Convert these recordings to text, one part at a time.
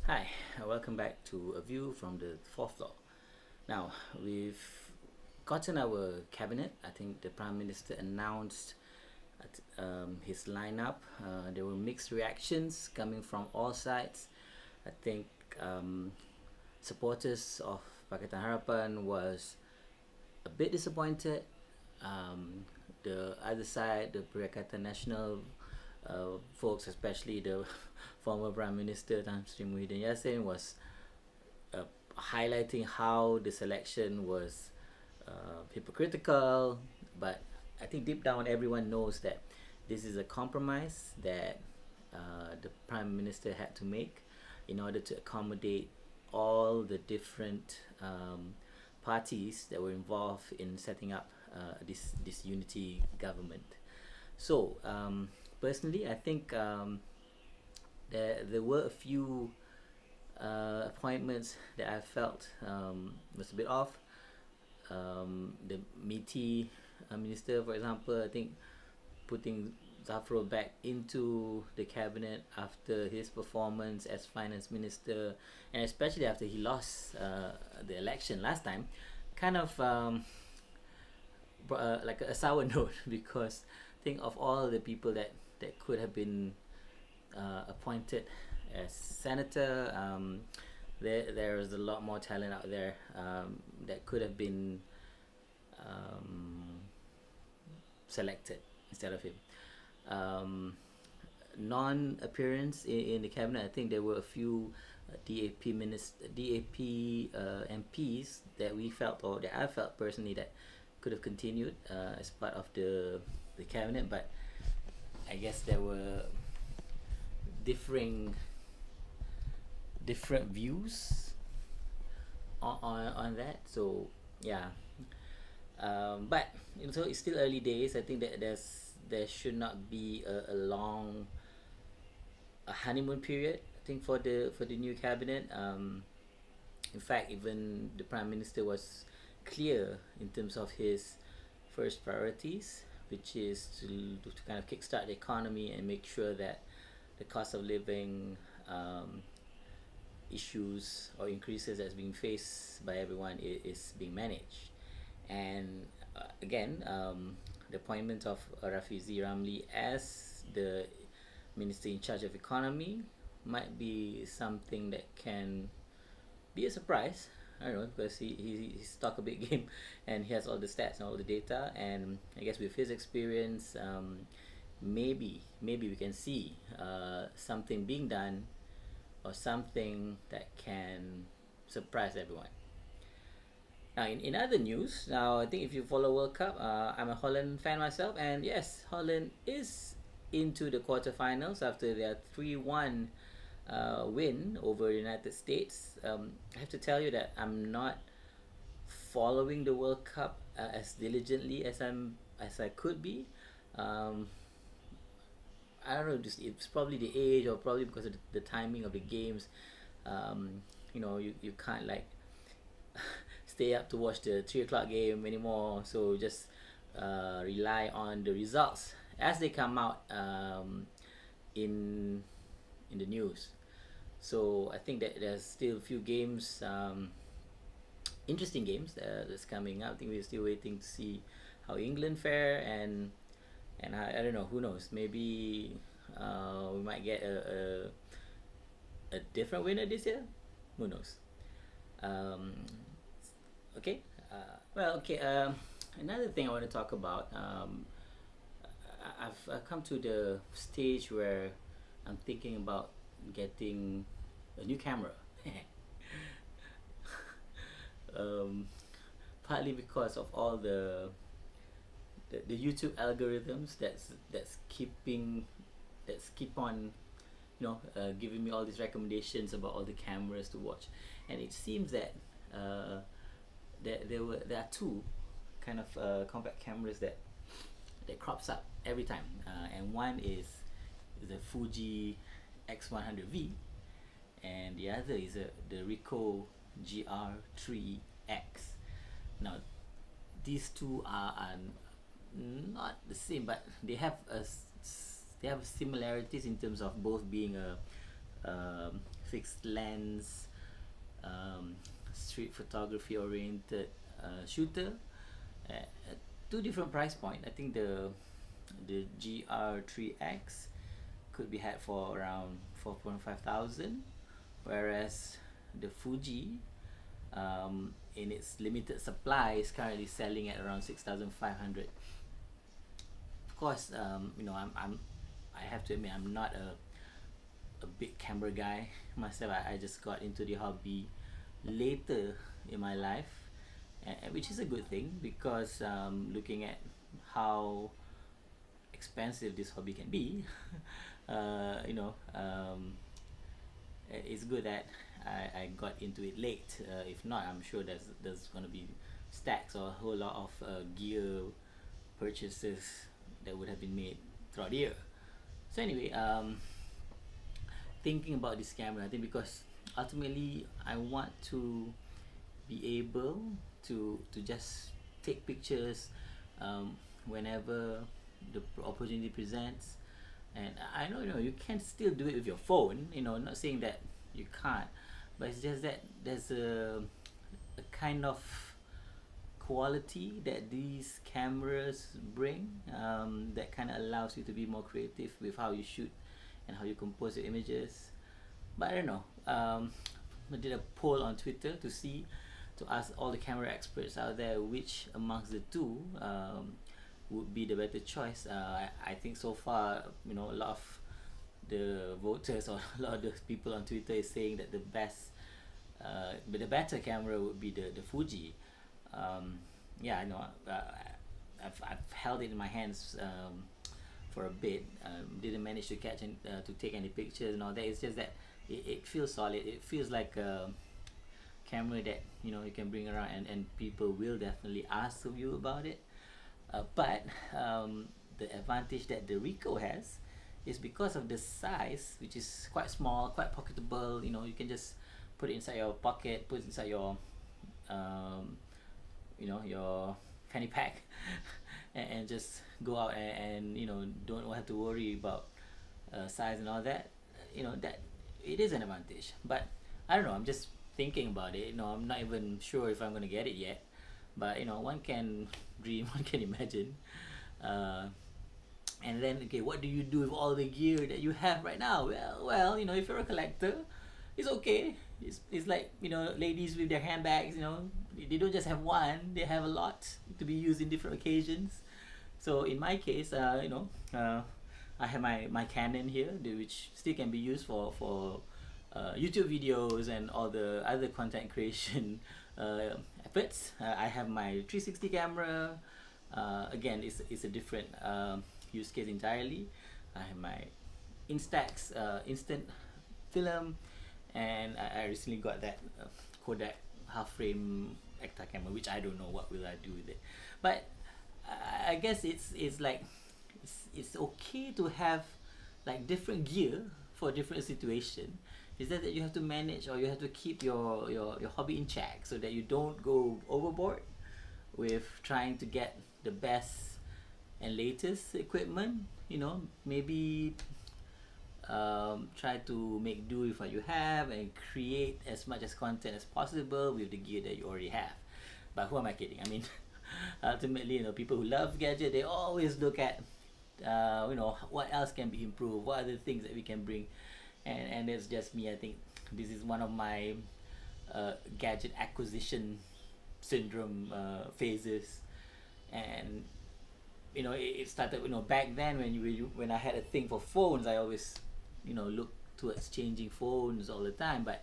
Hi, welcome back to a view from the fourth floor. Now, we've gotten our cabinet. I think the Prime Minister announced his lineup. There were mixed reactions coming from all sides. I think supporters of Pakatan Harapan was a bit disappointed. The other side, the Perikatan Nasional folks, especially the former Prime Minister Tan Sri Muhyiddin Yassin, was highlighting how the selection was hypocritical. But I think deep down everyone knows that this is a compromise that the Prime Minister had to make in order to accommodate all the different parties that were involved in setting up this unity government. So personally, I think there were a few appointments that I felt was a bit off. The MITI minister, for example, I think putting Zafrul back into the cabinet after his performance as finance minister, and especially after he lost the election last time, kind of like a sour note because think of all the people that could have been appointed as senator. There's a lot more talent out there that could have been selected instead of him. Non-appearance in the cabinet, I think there were a few DAP MPs that we felt, or that I felt personally, that could have continued as part of the cabinet, but I guess there were differing different views on that. So yeah, but so it's still early days. I think that there should not be a long honeymoon period. I think for the new cabinet. In fact, even the Prime Minister was clear in terms of his first priorities, which is to kind of kickstart the economy and make sure that the cost of living issues or increases that's being faced by everyone is being managed. And again, the appointment of Rafizi Ramli as the minister in charge of economy might be something that can be a surprise. I don't know, because he's talk a big game and he has all the stats and all the data, and I guess with his experience, maybe we can see something being done or something that can surprise everyone. Now, in other news, now I think if you follow World Cup, I'm a Holland fan myself, and yes, Holland is into the quarterfinals after their 3-1 win over the United States. I have to tell you that I'm not following the World Cup as diligently as I could be. I don't know, just it's probably the age, or probably because of the timing of the games. You can't like stay up to watch the 3 o'clock game anymore. So just rely on the results as they come out in the news. So I think that there's still a few games, interesting games that's coming up. I think we're still waiting to see how England fare, and I don't know, who knows, maybe we might get a different winner this year. Who knows? Okay. Another thing I want to talk about. I've come to the stage where I'm thinking about getting a new camera. Partly because of all the YouTube algorithms that's keep on giving me all these recommendations about all the cameras to watch, and it seems that there are two kind of compact cameras that crops up every time, and one is the Fuji X100V, and the other is the Ricoh GR3X. Now, these two are not the same, but they have similarities in terms of both being a fixed lens, street photography oriented shooter at two different price point. I think the GR3X could be had for around 4,500, whereas the Fuji, in its limited supply, is currently selling at around 6,500. Of course, I have to admit I'm not a big camera guy myself. I just got into the hobby later in my life, which is a good thing because looking at how expensive this hobby can be, it's good that I got into it late. If not, I'm sure there's gonna be stacks or a whole lot of gear purchases that would have been made throughout the year. So anyway, thinking about this camera, I think because ultimately I want to be able to just take pictures whenever the opportunity presents. And I know you can still do it with your phone. Not saying that you can't, but it's just that there's a kind of quality that these cameras bring, that kind of allows you to be more creative with how you shoot and how you compose your images. But I don't know. I did a poll on Twitter to ask all the camera experts out there which amongst the two would be the better choice. I think so far, a lot of the voters or a lot of the people on Twitter is saying that but the better camera would be the Fuji. Yeah, I know. I've held it in my hands for a bit. Didn't manage to catch to take any pictures and all that. It's just that it feels solid. It feels like a camera that you can bring around and people will definitely ask of you about it. But the advantage that the Ricoh has is because of the size, which is quite small, quite pocketable. You can just put it inside your pocket, put it inside your your fanny pack, and just go out and don't have to worry about size and all that. That it is an advantage. But I don't know. I'm just thinking about it. I'm not even sure if I'm gonna get it yet. But one can dream, one can imagine. And then, okay, what do you do with all the gear that you have right now? Well, if you're a collector, it's okay. It's like ladies with their handbags. They don't just have one; they have a lot to be used in different occasions. So in my case, I have my Canon here, which still can be used for YouTube videos and all the other content creation efforts. I have my 360 camera. Again, it's a different use case entirely. I have my Instax instant film, and I recently got that Kodak half frame Ekta camera, which I don't know what will I do with it. But I guess it's like it's okay to have like different gear for different situation. Is that you have to manage or you have to keep your hobby in check so that you don't go overboard with trying to get the best and latest equipment. Maybe try to make do with what you have and create as much as content as possible with the gear that you already have. But who am I kidding? I mean, ultimately, people who love gadget, they always look at what else can be improved, what other things that we can bring, and it's just me. I think this is one of my gadget acquisition syndrome phases. And it started back then when I had a thing for phones. I always look towards changing phones all the time. But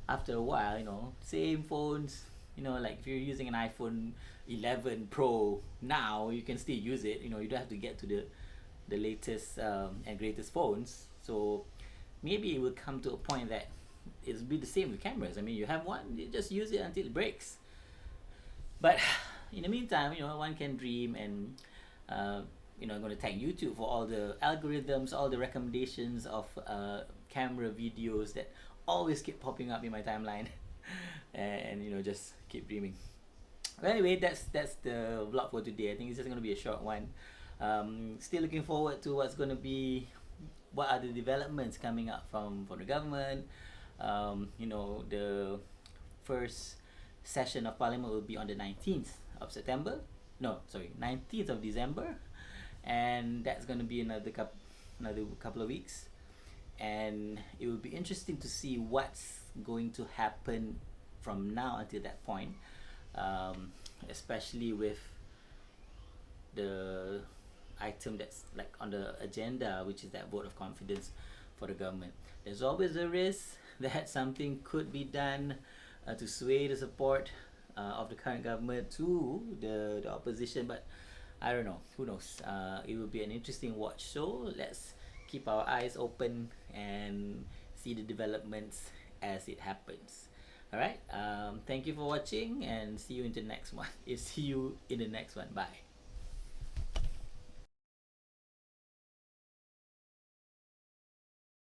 after a while, same phones, like if you're using an iPhone 11 Pro now, you can still use it. You don't have to get to the latest and greatest phones. So maybe it will come to a point that it'll be the same with cameras. I mean, you have one, you just use it until it breaks. But in the meantime, one can dream, and I'm going to thank YouTube for all the algorithms, all the recommendations of camera videos that always keep popping up in my timeline, and just keep dreaming. But anyway, that's the vlog for today. I think it's just going to be a short one. Still looking forward to what are the developments coming up from the government. The first session of Parliament will be on the 19th of September. No, sorry, 19th of December, and that's going to be another couple of weeks, and it will be interesting to see what's going to happen from now until that point, especially with the item that's like on the agenda, which is that vote of confidence for the government. There's always a risk that something could be done to sway the support of the current government to the opposition, but I don't know. Who knows? It will be an interesting watch. So let's keep our eyes open and see the developments as it happens. All right. Thank you for watching, and see you in the next one. See you in the next one. Bye.